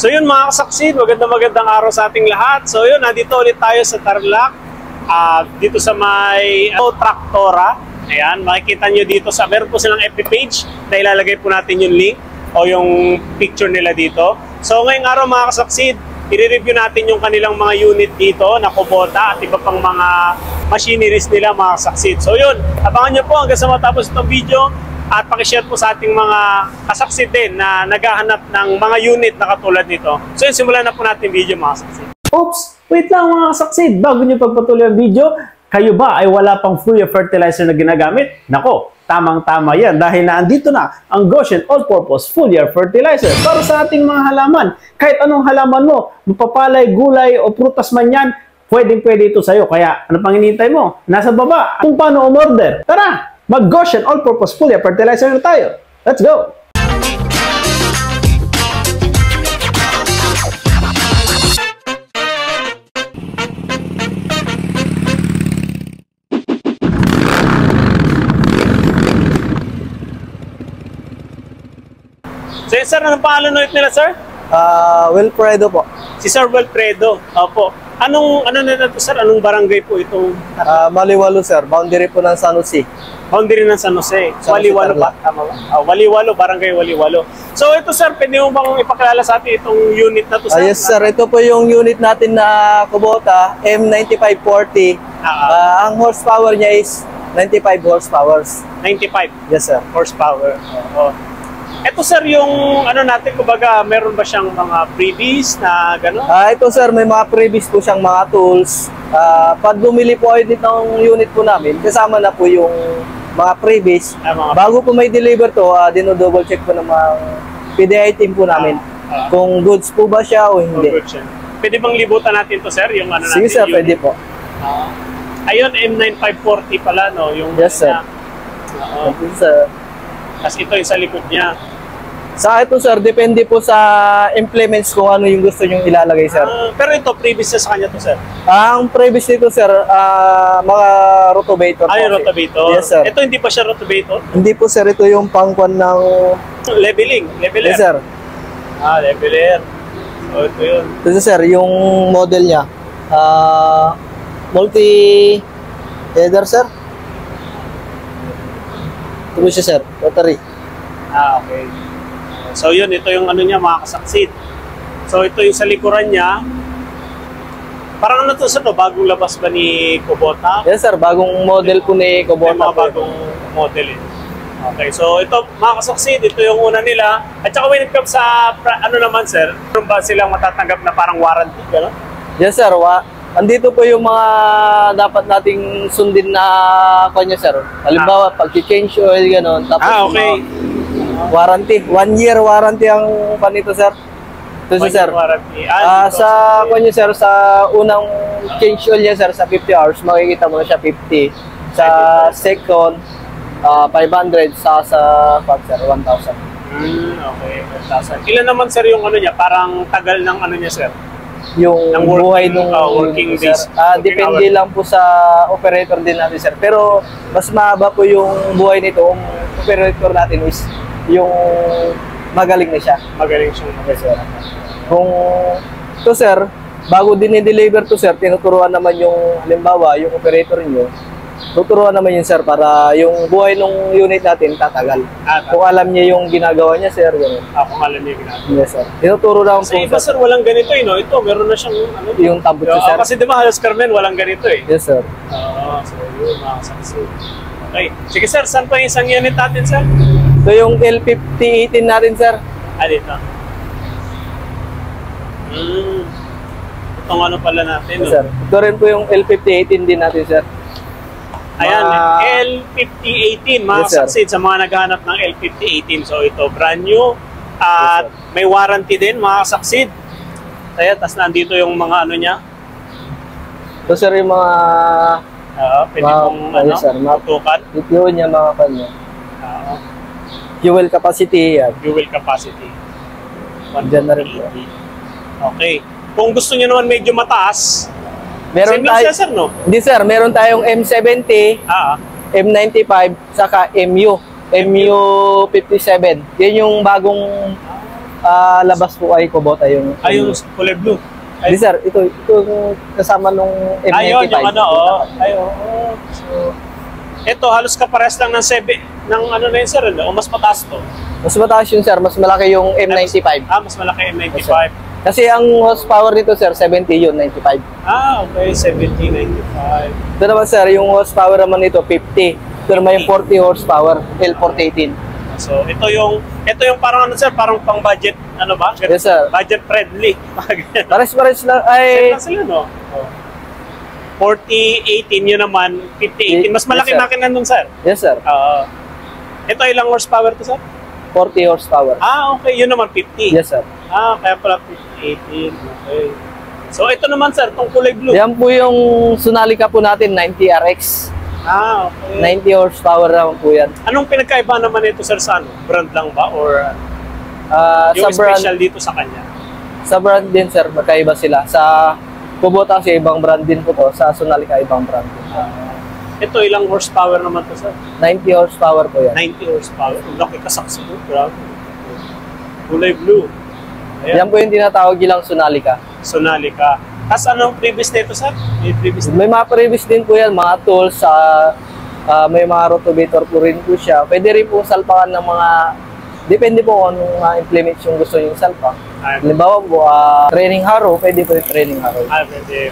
So yun mga kasaksid, magandang araw sa ating lahat. So yun, nandito ulit tayo sa Tarlac, dito sa may Traktora. Ayan, makikita nyo dito sa, meron po silang FB page na ilalagay po natin yung link o yung picture nila dito. So ngayong araw mga kasaksid, i-review natin yung kanilang mga unit dito na Kubota at iba pang mga machineries nila mga kasaksid. So yun, abangan nyo po hanggang sa matapos itong video. At pakishare po sa ating mga kasaksid din na naghahanap ng mga unit na katulad nito. So yun, simulan na po natin yung video mga kasaksid. Oops! Wait lang mga kasaksid. Bago nyo pagpatuloy ang video, kayo ba ay wala pang Fuya fertilizer na ginagamit? Nako, tamang-tama yan dahil naandito na ang Goshen All-Purpose Fuya Fertilizer para sa ating mga halaman. Kahit anong halaman mo, mapapalay, gulay o prutas man yan, pwedeng-pwede ito sa'yo. Kaya ano pang hinihintay mo? Nasa baba kung paano umorder. Tara! Mag-Goshen All-Purpose Fuya Fertilizer na tayo. Let's go! So yun, sir, anong pangalan ulit nila, sir? Wilfredo po. Si Sir Wilfredo. Opo. Ano na ito, sir? Anong barangay po itong? Maliwalo, sir. Boundary po ng San Jose. Boundary ng San Jose. San Jose, Waliwalo ba? Tama ba? Waliwalo, barangay Waliwalo. So ito, sir, pwede mo bang ipakilala sa atin itong unit na to, sir? Yes, sir. Ito po yung unit natin na Kubota, M9540. Ang horsepower niya is 95 horsepower. 95? Yes, sir. Horsepower. Oo. Ito, sir, yung ano natin, kumbaga, meron ba siyang mga freebies na gano'n? Ito, sir, may mga previous po siyang mga tools. Pag bumili po kayo dito ng unit po namin, kasama na po yung mga previous. Bago po may deliver to, dino-double check po ng mga PDI team po namin. Kung goods po ba siya o hindi. Pwede bang libutan natin to, sir? Yung ano natin? Sige, sir, unit? Pwede po. Ayun, M9540 pala, no? Yung yes, sir. Yes, sir. Tapos ito yung sa likod niya. Sa ito, sir, depende po sa implements kung ano yung gusto nyong ilalagay, sir. Pero ito, previous na sa kanya to, sir? Ang previous nito, sir, mga rotovator. Ay, rotovator? Yes, sir. Ito hindi pa siya rotovator? Hindi po, sir. Ito yung pangkwan ng... Leveling? Leveler? Yes, sir. Leveler. So, ito yun. Ito, sir, yung model niya. Multi-header, sir. Ito po siya, sir. Rotary. Okay. So yun, ito yung ano niya, mga kasaksid. So ito yung sa likuran niya. Parang ano to, sir, no? Bagong labas ba ni Kubota? Yes, sir. Bagong model po ni Kubota. May mga bagong model eh. Okay, so ito, mga kasaksid, ito yung una nila. At saka when it comes sa, ano naman, sir, meron ba silang matatanggap na parang warranty, gano'n? Yes, sir. Andito po yung mga dapat nating sundin na kanya, sir. Halimbawa, pag-change oil, gano'n. Tapos okay. Warranty. 1 year warranty ang panito, sir. Ito siya, sir. Warranty. Sa kanya, sir, sa unang change oil niya, sir, sa 50 hours, makikita mo na siya 50. Sa second, 500. Sa sir, 1,000. Okay, 1,000. Ilan naman, sir, yung ano niya? Parang tagal ng ano niya, sir? Yung buhay nung working days. Depende lang po sa operator din natin, sir. Pero mas mahaba po yung buhay nito. Ang operator natin is yung magaling na siya. Magaling siya. Yes, sir. Kung to, sir, bago din i-deliver to, sir, tinuturuan naman yung, halimbawa, yung operator niyo, tuturuan naman yun, sir, para yung buhay ng unit natin tatagal. Kung alam niya yung ginagawa niya, sir, gano'n. Kung alam niya yung ginagawa. Yes, sir. Tinuturo naman po. Sa iba, sir, walang ganito eh, no? Ito, meron na siyang, ano? Yung tabot siya, sir. Kasi di ba, halos Carmen, walang ganito eh. Yes, sir. So yun, mga kasaksid. Okay. Sige, sir, saan pa yung isang unit natin, sir? So yung L5018 natin, sir. Dito. Itong ano pala natin, Yes, no? sir. Ito rin po yung L5018 din natin, sir. Ayan, L5018, mga kasaksid, sa mga naghahanap ng L5018. So ito, brand new. At may warranty din, mga kasaksid. Kaya, tas nandito yung mga ano niya. Ito, sir, yung mga... pwede mong ano, sir, tutukan. Ito niya, mga kanya. Fuel capacity, yan. Fuel capacity. Diyan na rin po. Okay. Kung gusto niyo naman medyo mataas, meron tayo, sir, no? Hindi, sir, meron tayong M70, M95, saka MU57. Yan yung bagong labas po ay Kubota yung... Ay, yung kulay blue. Hindi sir, ito kasama nung M95. Ayun, yung ano, ayun. So, ito, halos kapares lang ng 7, ng ano na yun sir, o mas mataas to? Mas mataas yun sir, mas malaki yung M95. Mas malaki M95. Yes, kasi ang horsepower nito sir, 70 yun, 95. Okay, 70, 95. Ito naman sir, yung horsepower naman nito, 50. Ito naman yung 40 horsepower, L418. So, ito yung parang ano sir, parang pang budget, ano ba? Yes sir. Budget friendly. Pares lang ay... Sila, no? 40-18 yun naman, 50-18. Mas malaki Yes, makina nun sir. Yes sir. Ito ilang horsepower to sir? 40 horsepower. Okay, yun naman 50. Yes sir. Kaya pala 18. Okay. So, ito naman sir, itong kulay blue. Yan po yung Sonalica po natin, 90RX. Okay. 90 horsepower naman po yan. Anong pinagkaiba naman ito sir sa ano? Brand lang ba? Or yung sa brand, special dito sa kanya? sa brand din sir, magkaiba sila. Sa Kubota kasi ibang brand din po to. Sa Sonalica ibang brand din. Ito ilang horsepower naman to sir? 90 horsepower po yan. 90 horsepower. Ang laki kasaks po. Grabe. Kulay blue. Yan po yung tinatawag ilang Sonalica. Sonalica. Tapos anong previous nito sir? May mga previous din po yan, mga tools, may mga rotovator po rin po siya. Pwede rin po salpakan ng mga, depende po kung anong implement yung gusto yung salpak. Halimbawa po, training harrow, pwede po yung training harrow. Pwede.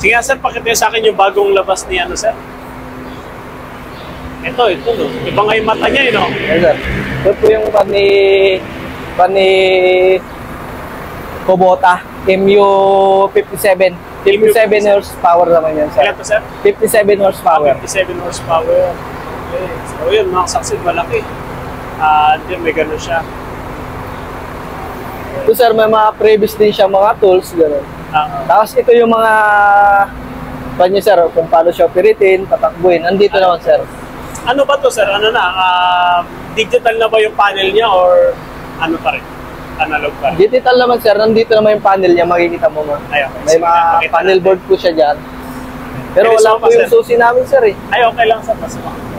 Sige sir, pakita sa akin yung bagong labas ni ano sir. Ito no. Iba nga yung mata niya no? Yes sir. Ito po yung pani Kubota. MU57. 57 horsepower naman yan, sir. Kailan to, sir? 57 horsepower. 57 horsepower. Okay. So, yun, mga kasaksid, malaki. Then, may gano'n siya. Ito, sir, may mga previous din siya mga tools, gano'n. Tapos, ito yung mga kanya, sir, kung paano siya operatin, patakbuhin. Nandito naman, sir. Ano ba to, sir? Ano na? Digital na ba yung panel niya or ano pa rin? Analog pa rin? Digital naman, sir. Nandito naman yung panel niya. Makikita mo ma. May mga panel board po siya dyan. Pero wala po yung susi namin, sir. Ay, okay lang, sir.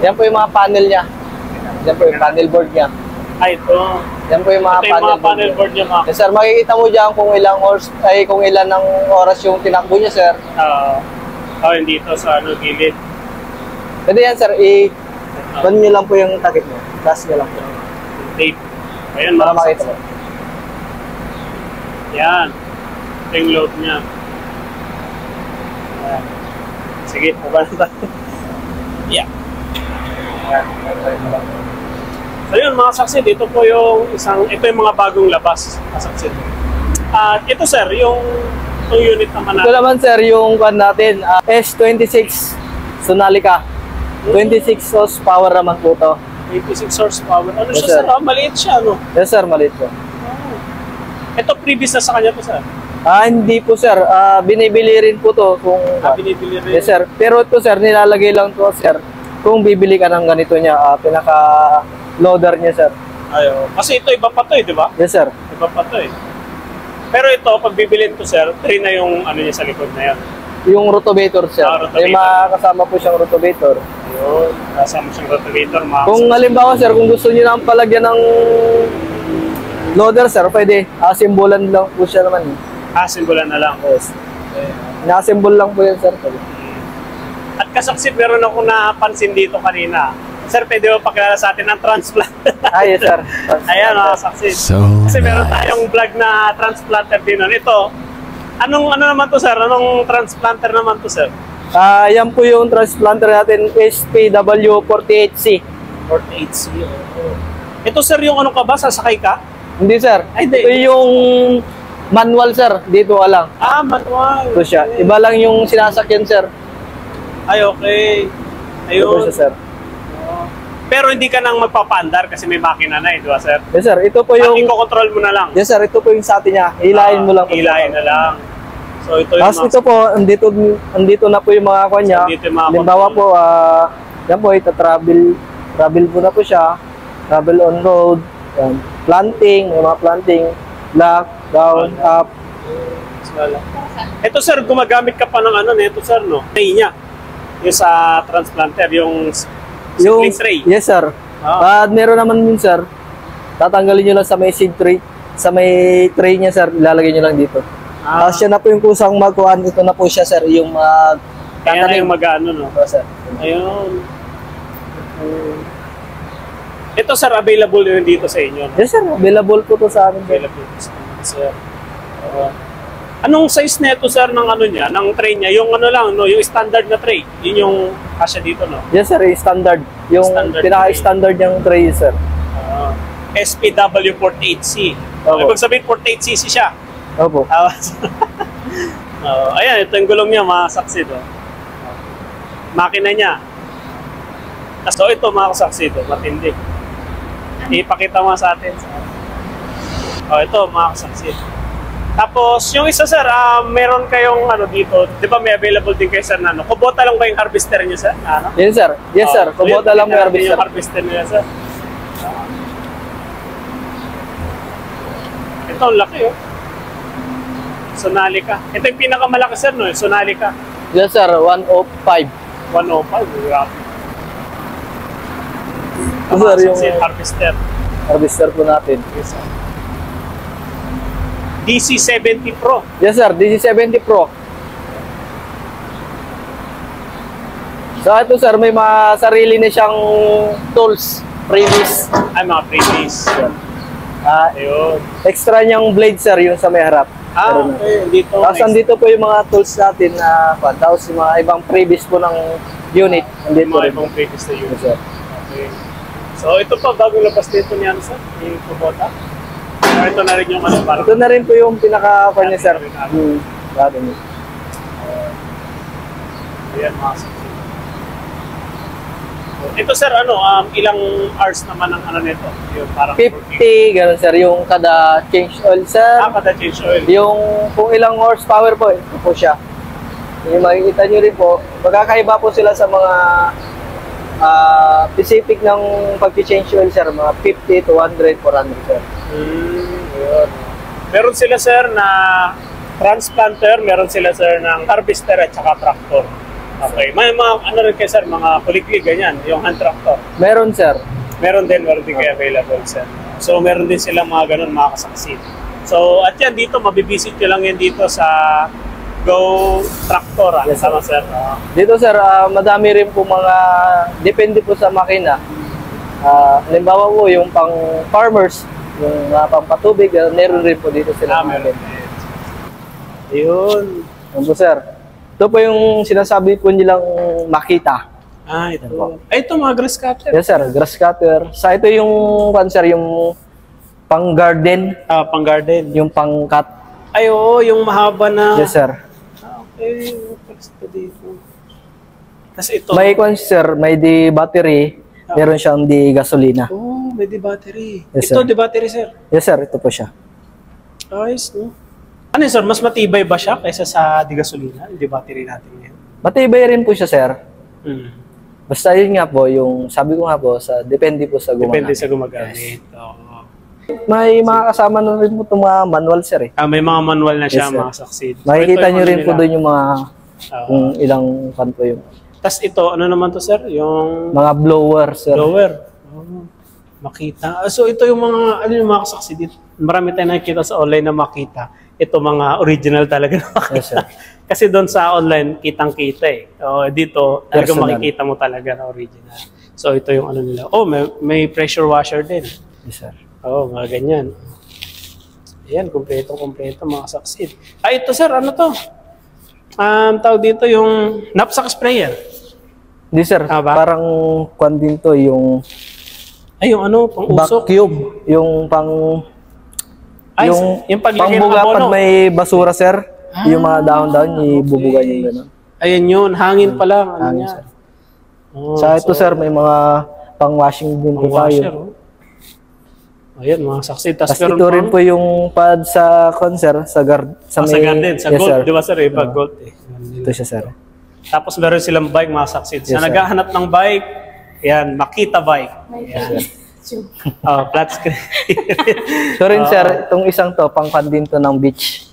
Yan po yung mga panel niya. Yan po yung panel board niya. Ay, ito. Yan po yung mga panel board niya, mga. Yes, sir, makikita mo dyan kung ilan ng oras yung tinakbo niya, sir. Hindi ito sa gilid. Pwede yan, sir. Ban nyo lang po yung takip mo. Gas nyo lang po. Tape. Ayan, para makita mo. Yan. Ito yung load niya. Ayan. Sige, baba na tayo. Yeah. Ayan. So yun, mga saksid, ito po yung ito yung mga bagong labas, mga saksid. Ito sir, yung unit naman natin. Ito naman sir, yung kwan natin, S26 Sonalica. 26 horsepower naman po ito. 26 horsepower. Ano yes, siya sir? Maliit siya, no? Yes sir, maliit po. Ito previous na sa kanya to sir? Hindi po sir. Binibili rin po to kung... binibili rin? Yes sir. Pero ito sir, nilalagay lang to sir. Kung bibili ka ng ganito niya, pinaka-loader niya sir. Ayo. Kasi ito iba pa to di ba? Yes sir. Iba pa to Pero ito, pag bibilin to sir, 3 na yung ano niya sa likod na yan. Yung rotovator sir. May kasama po siyang rotovator. Ayun, kasama siyang rotovator. Kung halimbawa sir, kung gusto niyo nang palagyan ng loader sir, pwede. Simbolan lang po siya naman. Simbolan na lang. Yes. Na-symbol lang po yan sir. At kasaksid, meron akong napansin dito kanina. Sir, pwede mo pakilala sa atin ang transplant. Yes sir. Ayan mga kasaksid. Kasi meron tayong vlog na transplanter din nun. Ito, ano naman to sir? Anong transplanter naman to sir? Yan po yung transplanter natin, SPW48C. 48C. Ito sir, yung ano ka ba? Sasakay ka? Hindi sir. Ito yung manual sir. Dito ka lang. Manual. Ito siya. Iba lang yung sinasakyan sir. Ay, okay. Ayun. Ito siya sir. Pero hindi ka nang magpapaandar kasi may makina na di ba sir? Yes sir. Ito po yung... i-control mo na lang. Yes sir. Ito po yung sa atin niya. Hilahin mo lang. Hilahin na lang. So ito yung... Tapos ito po, andito na po yung mga kanya. Halimbawa po, yan po, travel po na po siya. Travel on road. Yan. Planting, may mga planting. Lock, down, up. Ito sir, gumagamit ka pa ng ano nito sir, no? Tray niya. Yung sa transplanter, yung tray. Yes sir. Meron naman yun sir. Tatanggalin nyo lang sa may seed tray. Sa may tray niya, sir, ilalagay nyo lang dito. Tapos siya na po yung kusang magkuhan. Ito na po siya, sir, yung kaya na yung mag-ano, no? Ito, sir. Ayun. Ito, sir, available yun dito sa inyo, no? Yes, sir. Available po to sa amin. Sir. Available po sa inyo, sir. Anong size nito, sir, ng ano niya, ng tray niya? Yung ano lang, no? Yung standard na tray. Yun yung kasya dito, no? Yes, sir. Yung standard. Yung pinaka-standard niyang tray, sir. SPW 48C. Opo. Ibig sabihin, 48cc siya. Opo. Ayan, ito yung gulong niya, mga saksid. Makina niya. So ito, mga kasaksid, matindi. Ipakita mo sa atin. Ito, mga kasaksid. Tapos, yung isa, sir, meron kayong ano dito, di ba may available din kayo, sir, na ano? Kubota lang ba yung harvester niyo, sir? Ano? Yes, sir. Yes, sir. Kubota lang mo yung harvester niya, sir. Ito, ang laki, oh. Sonalica. Ito yung pinakamalaki, sir, no? Sonalica. Yes, sir. 105. 105, grabe. Sir, yung harvester. Harvester po natin. Yes, sir. DC70 Pro. Yes, sir. DC70 Pro. So, ito, sir, may mga sarili na siyang tools. Previous. Ay, mga previous. Ayun. Extra niyang blade, sir, yung sa may harap. Okay. Dito. Tapos, andito po yung mga tools natin na tapos yung mga ibang previous po ng unit. Andito mga rin. ibang previous na unit. Yes, sir. Okay. So, ito pa, bago labas dito niya, sir, yung Kubota. Ito na rin yung ano, parang... Ito na rin po yung pinaka-kanya, sir. Ayan, mga sir. Ito, sir, ano, ilang hours naman ang ano nito? Yung parang 50, gano'n, sir. Yung kada change oil, sir. Kada change oil. Yung kung ilang horsepower po, ito po siya. Yung makikita nyo rin po, magkakaiba po sila sa mga specific ng pag-change oil, sir. Mga 50 to 100, 400, sir. Yun. Meron sila, sir, na transplanter, meron sila, sir, ng harvester at saka tractor. Okay. May mga, ano rin kayo, sir, mga kulikli, ganyan, yung hand tractor. Meron, sir. Meron din kayo available, sir. So, meron din silang mga ganun, mga kasaksit. So, at yan, dito, mabibisit nyo lang yan dito sa Go Tractor. Yes, sama, sir. Dito, sir, madami rin po mga, depende po sa makina. Halimbawa po, yung pang farmers, yung pang patubig, meron rin po dito sila. Meron. Ayun. Ano po, sir? Ito po yung sinasabi po nilang Makita. Ito. Ay, ito mga grass cutter. Yes, sir. Grass cutter. Sa ito yung, sir, yung pang garden. Pang garden. Yung pang cut. Ay, oo, yung mahaba na. Yes, sir. Okay. Tapos ito. May, sir, may di battery. Meron siyang di gasolina. Oh, may di battery. Yes, ito, sir. di battery, sir. Yes, sir. Ito po siya. Ayos, no? Ano, sir? Mas matibay ba siya kaysa sa di gasolina? Di battery natin yan. Matibay rin po siya, sir. Hmm. Basta yun nga po, yung sabi ko nga po, depende po sa gumagamit. Depende sa gumagamit. Yes. Oo. May mga kasama na rin po itong mga manual, sir. May mga manual na siya, yes, mga succeed. Makikita nyo rin po doon yung mga kung ilang pan po yung. Tapos ito, ano naman to, sir? Yung mga blower, sir. Blower. Oh, Makita. So ito yung mga, ano yung mga succeed. Marami tayong nakikita sa online na Makita. Ito mga original talaga na Makita. Yes, sir. Kasi doon sa online, kitang-kita eh. Dito, talagang makikita mo talaga na original. So ito yung ano nila. Oh, may pressure washer din. Yes, sir. Oh, mga ganyan. Ayan, kompleto mga succeed. Ito sir, ano to? Tawag dito yung knapsack sprayer. Hindi, sir. Parang kwan din to, yung yung ano, pang usok. vacuum. Yung pang yung paglagay ng pangbuga abono. pag may basura, sir. Yung mga dahon-dahon, ibubuga yung gano'n. Ayun yun, hangin pa lang. Ano Hangin, niya. sir. Sa ito, sir, may mga pang-washing din po tayo. Ayan, mga succeed. Tapos ito rin po yung pad sa concert, sa garden. Sa garden, sa gold. Di ba, sir? Iba gold eh. Ito siya, sir. Tapos meron silang bike, mga succeed. Sa naghahanap ng bike, yan, Makita bike. Yan. Flat screen. So rin, sir, itong isang to, pang-pan din to ng beach.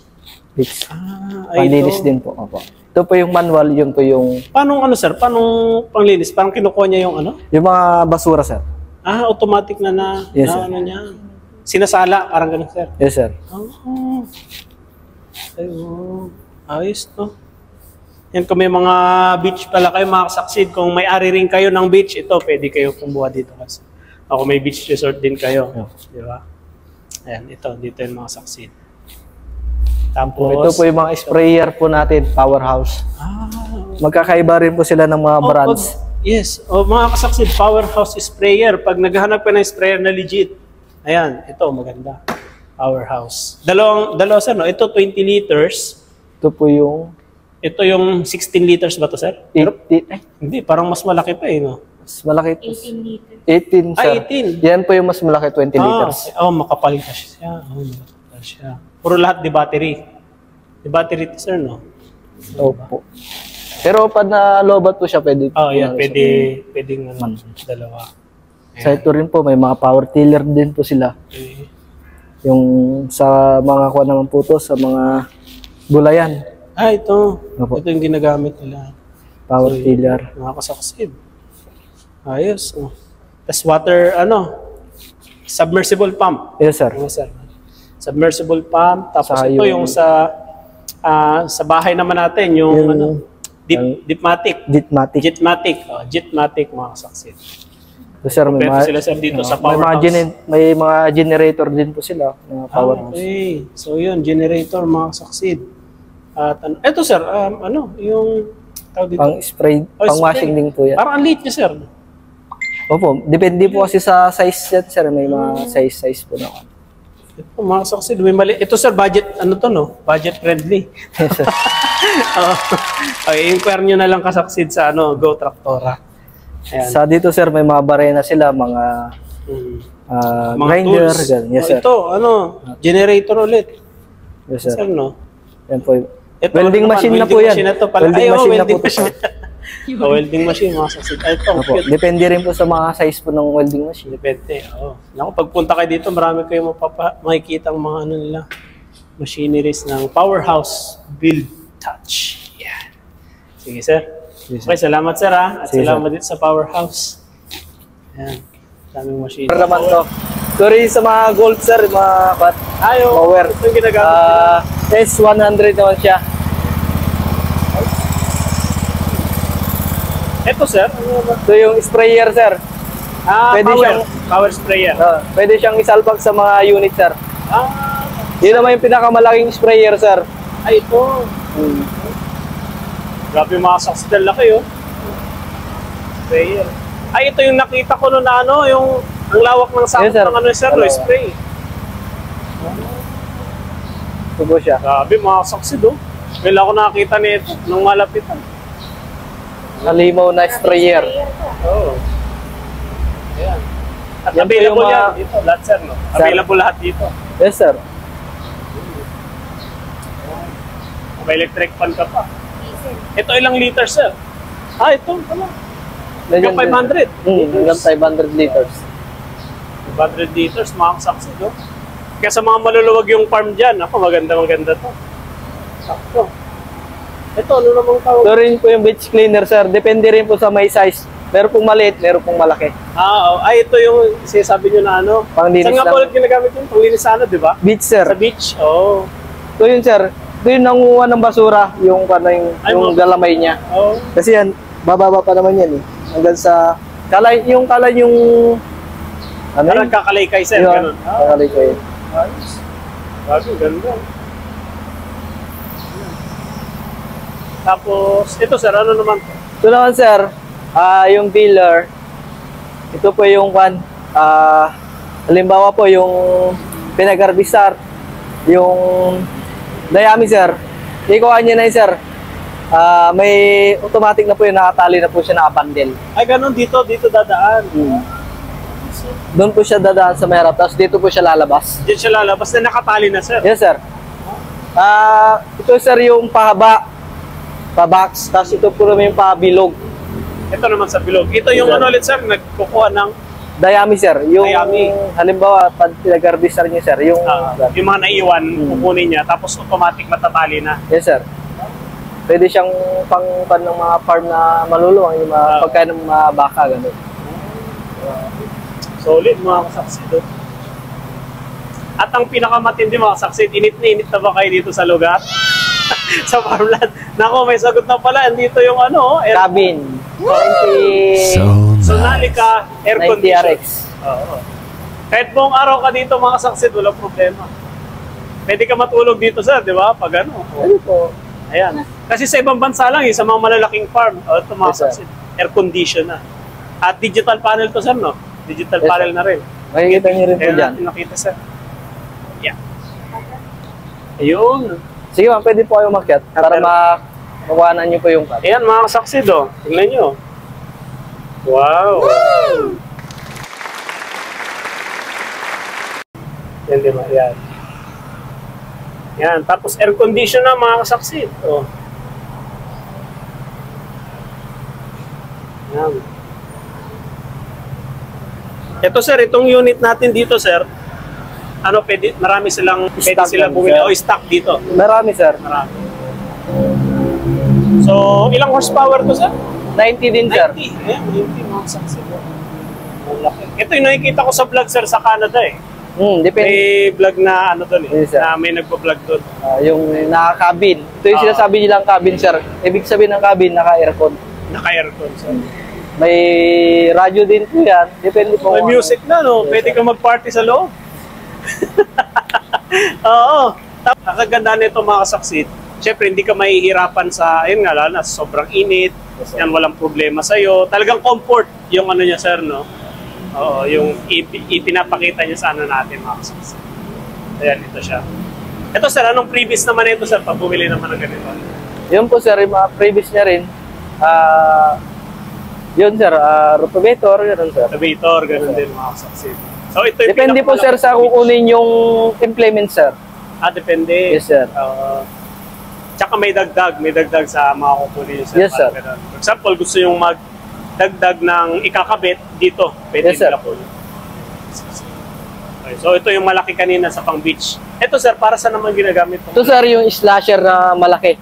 Panlinis din po. Opo. Ito po yung manual, yun po yung... Paano ano, sir? Paano panglinis? Parang kinukuha niya yung ano? Yung mga basura, sir. Automatic na Yes, ano niya. sinasala, parang ganun, sir. Yes, sir. Oh. Ayun. Ayos to. Yan, kung may mga beach pala kayo, mga kasaksid, kung may-ari rin kayo ng beach, ito, pwede kayo kumuha dito kasi. Ako may beach resort din kayo. Di ba? Ayan, dito yung mga saksid. Tapos, Ito po yung mga sprayer po natin, Powerhouse. Magkakaiba rin po sila ng mga brands. Yes. O, mga kasaksid, Powerhouse sprayer. Pag naghahanap ka ng sprayer na legit, ayan, ito, maganda. Powerhouse. Dalawa sir, no? Ito, 20 liters. Ito po yung Ito yung 16 liters ba to, sir? 18. Hindi, parang mas malaki pa eh, no? Mas malaki. 18 liters. 18, sir. 18. Yan po yung mas malaki, 20 liters. Makapal ka siya. Makapal siya. Puro lahat di battery. Di battery to, sir, no? Opo. Pero pag na-lobat po siya, pwede. Yan. Pwedeng dalawa. Sa ito rin po, may mga power tiller din po sila. Okay. Yung sa mga kuha naman po to, sa mga gulayan. Ito. Opo. Ito yung ginagamit nila. Power tiller. Mga kasaksid. Ayos. Oh. Tapos water, submersible pump. Yes, sir. Sir. Submersible pump. Tapos Saka ito yung sa bahay naman natin, yung Dipmatic. Ditmatic. Jetmatic. Jetmatic, mga kasaksid. So, sir, may Pwede sila sir dito sa may powerhouse. may mga generator din po sila, mga powerhouse. Okay. So yun, generator, mga kasaksid. At ito sir, yung tawag dito. Pang spray, pang washing din po yan. Parang ang liit niya sir. Opo, depende po kasi sa size yan, sir. May mga size po na. Ito, mga kasaksid, may mali. Ito sir, budget, budget friendly. Okay, inquire nyo na lang kasaksid sa Go Traktora. Ayan. Sa dito, sir, may mga barena sila, mga Mga grinder, tools. ganun. Yes, sir. Ito, generator ulit. Yes, sir. Sir, no? Yan po. Ito, Welding machine na po yan. Welding machine na to pala. Welding machine na po welding to, sir. machine. Welding machine, mga saksid. Ito, Opo. cute. Depende rin po sa mga size po ng welding machine. Depende. Naku, pagpunta kayo dito, marami kayong makikita ang mga nila, machineries ng Powerhouse Build Touch. Yan. Sige, sir. Yes, sir. Okay, salamat, sir, ha? At Sige, salamat dito sa Powerhouse. Yan. Daming machine. Para naman to. Sorry sa mga gold, sir, mga power. Ito yung ginagamit. S100 naman siya. Ito, sir. Ito yung sprayer, sir. Pwede power sprayer. Pwede siyang isalpag sa mga unit, sir. Yun naman yung pinakamalaking sprayer, sir. Ito. Grabe yung mga saksidal laki, Sprayer. Ito yung nakita ko noon na yung ang lawak ng sakit Yes, sir. ng sir, spray. Ito po siya. Grabe, mga saksid, Kailan ko nakakita nito nung malapitan. Halimaw na sprayer. Oo. Ayan. At Yan po yung available mga- yan dito, lahat, sir, no? Sir. Available lahat dito. Yes, sir. May electric fan ka pa. Diesel. Ito ilang liters, sir? Ito, Yung 500. Hanggang 500 liters. 500 liters, mga kasaksid, Kaya sa mga maluluwag yung farm dyan, maganda to. Sakto. Ito, ano namang tawag? Ito rin po yung beach cleaner, sir. Depende rin po sa may size. Meron pong maliit, meron pong malaki. Ito yung sinasabi nyo na Panglinis Saan nga lang. po ulit ginagamit yun? Panglinis sa di ba? Beach, sir. Sa beach? Oo. Ito yun, sir. Ito yung nanguha ng basura, yung Ay, galamay niya. Oo. Kasi yan, bababa pa naman yan, Hanggang sa kalay yung Parang kakalaykay, sir. Yun, Ganun. kalay ko yun. Ayos. Bago, ganda. Tapos, ito, sir, ano naman to? Ito naman, sir, yung pillar. Ito po yung halimbawa po yung pinag-arbisar, yung dayami, sir. Ikuha niya na yun, sir. May automatic na po yun, nakatali na po siya, nakabundle. Ay, ganun, dito dadaan. Doon po siya dadaan sa may harap, tapos dito po siya lalabas. Diyan siya lalabas na nakatali na, sir. Yes, sir. Ito, sir, yung pa-box, tapos ito po naman yung pa-bilog. Ito naman sa bilog. Ito yung Sir. ulit, sir, nagkukuha ng Dayami, sir. Yung, Dayami. halimbawa, pag pinag-arbisar niyo, sir, yung... yung mga naiwan, kukunin niya, tapos automatic matatali na. Yes, sir. Pwede siyang pang ng mga farm na maluluwang, yung mga pagkain ng mga baka, gano'n. Solid, mga kasaksid. At ang pinakamatindi mga saksid, init na ba kayo dito sa lugar? Sa farmland. Nako, may sagot na pala. Andito yung ano, Cabin. 20... Sonalica air 90 condition. RX. Oo. Kahit buong araw ka dito mga saksid, walang problema. Pwede ka matulog dito sir, di ba? Pag ano. Ano po? Ayan. Kasi sa ibang bansa lang, sa mga malalaking farm, ito mga Yes, sir. saksid, air condition na. At digital panel to sir, no? Digital Yes, panel sir. na rin. Makikita niyo rin po Ayan dyan. natin nakita sir. Yeah. Ayun. Sige ma'am, pwede po kayo umakyat para makuhanan niyo po yung cut. Ayan mga kasaksid, oh. Tingnan nyo. Wow. Yan, di ba? Yan. Yan. Tapos air condition na mga kasaksid. Oh. Yan. Ito sir, itong unit natin dito sir, ano, pwede, marami silang, pwede Stock silang lang, bumili sir. o stock dito. Marami sir. Marami. So, ilang horsepower to sir? 90 din sir. 90. Ayan, 90 mga saksid. Malaki. Ito yung nakikita ko sa vlog sir sa Canada eh. Depende. May vlog na ano doon eh, Yes, sir. na may nagpo-vlog doon. Yung naka-cabin. Ito yung Ah. sinasabi nilang cabin sir. Ibig sabihin ng cabin, naka-aircon. Naka-aircon sir. May radyo din po yan. Depende po. May kung music na no, Yes, pwede sir. ka mag-party sa loob. Oo. Ang kaganda nito mga kasaksid, syempre hindi ka mahihirapan sa, ayun nga lalo na sobrang init, Yes, sir. yan walang problema sa'yo. Talagang comfort yung ano niya sir, no? Oo, yung ipinapakita niya sa ano natin mga kasaksid. Ayan, ito siya. Ito sir, anong previous naman ito sir, pag bumili naman ng ganito? Yun po sir, yung mga previous niya rin. Yun sir, rotovator, yun sir. Elevator, ganun din mga kasaksid. So ito yung Depende po sir sa kukunin yung implement sir. depende. Yes sir. Tsaka may dagdag sa mga kukunin sir. Yes, sir. Parang ganun. For example, gusto yung magdagdag ng ikakabit dito, pwede Yes, sir. nila po. Okay, so ito yung malaki kanina sa pang beach. Ito sir, para saan naman ginagamit Ito sir, yung slasher na malaki.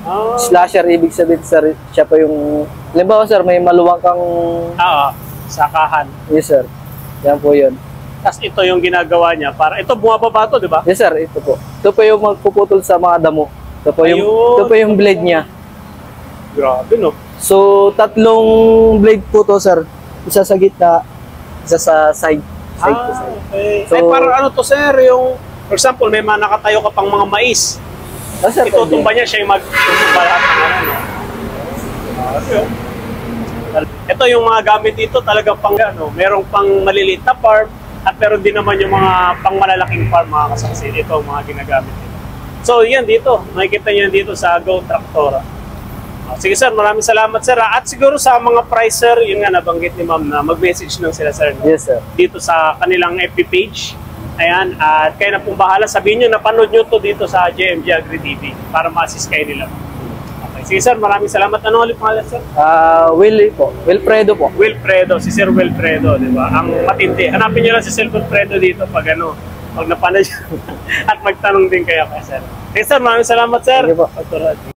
Ah, Slasher, ibig sabihin sir, siya po yung... Halimbawa sir, may maluwang kang... sakahan. Yes sir. Yan po yun. Tapos ito yung ginagawa niya para ito bumababa to, di ba? Yes sir, ito po. Ito po yung magpuputol sa mga damo. Ito po yung, Ayun. ito po yung blade niya. Grabe no. So, tatlong blade po to sir. Isa sa gitna, isa sa side. Side to side. Okay. So- Ay, parang ano to sir, yung for example, may mga nakatayo ka pang mga mais. Ah, sir, Itutumba pwede. niya siya yung magtutumba lahat ng ano. Okay. Ito yung mga gamit dito talagang pang ano, merong pang maliliit na farm at meron din naman yung mga pang malalaking farm mga kasaksid. Ito ang mga ginagamit nila. So yan dito, makikita niyo dito sa Go Tractora. Sige sir, maraming salamat sir. At siguro sa mga price sir, yun nga nabanggit ni ma'am na mag-message lang sila sir. No? Yes sir. Dito sa kanilang FB page. Ayan, at kayo na pong bahala. Sabihin nyo, napanood nyo to dito sa JMG Agri TV para ma-assist kayo nila. Okay, sige sir, maraming salamat. Ano ulit pangalan sir? Wilfredo po. Wilfredo, si Sir Wilfredo, di ba? Ang matindi. Hanapin nyo lang si Sir Wilfredo dito pag ano, pag napanood nyo. At magtanong din kayo kay sir. Sige sir, maraming salamat sir. Sige po. Dr.